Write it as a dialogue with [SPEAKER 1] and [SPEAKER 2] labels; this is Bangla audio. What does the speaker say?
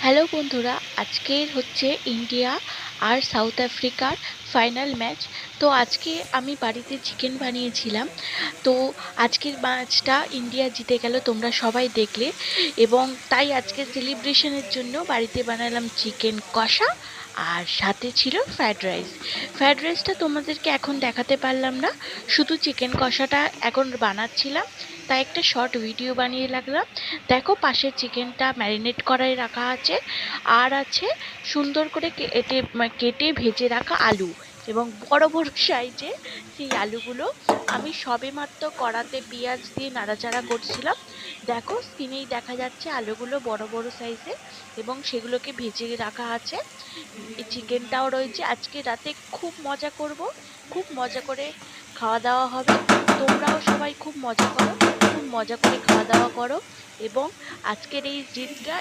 [SPEAKER 1] হ্যালো বন্ধুরা, আজকের হচ্ছে ইন্ডিয়া আর সাউথ আফ্রিকার ফাইনাল ম্যাচ। তো আজকে আমি বাড়িতে চিকেন বানিয়েছিলাম। তো আজকের ম্যাচটা ইন্ডিয়া জিতে গেল, তোমরা সবাই দেখলে। এবং তাই আজকে সেলিব্রেশনের জন্য বাড়িতে বানালাম চিকেন কষা, আর সাথে ছিল ফ্রায়েড রাইস। ফ্রায়েড রাইসটা তোমাদেরকে এখন দেখাতে পারলাম না, শুধু চিকেন কষাটা এখন বানাচ্ছিলাম, তাই একটা শর্ট ভিডিও বানিয়ে রাখলাম। দেখো, পাশে চিকেনটা ম্যারিনেট করায় রাখা আছে, আর আছে সুন্দর করে কেটে কেটে ভেজে রাখা আলু, এবং বড় বড় সাইজে সেই আলুগুলো আমি সবেমাত্র কড়াতে পেঁয়াজ দিয়ে নাড়াচাড়া করছিলাম। দেখো, স্ক্রিনেই দেখা যাচ্ছে আলুগুলো বড় বড় সাইজের, এবং সেগুলোকে ভেজে রাখা আছে। এই চিকেনটাও রয়েছে। আজকে রাতে খুব মজা করব, খুব মজা করে খাওয়া দাওয়া হবে। তোমরাও সবাই খুব মজা করো, খুব মজা করে খাওয়া দাওয়া করো। এবং আজকের এই জিতটা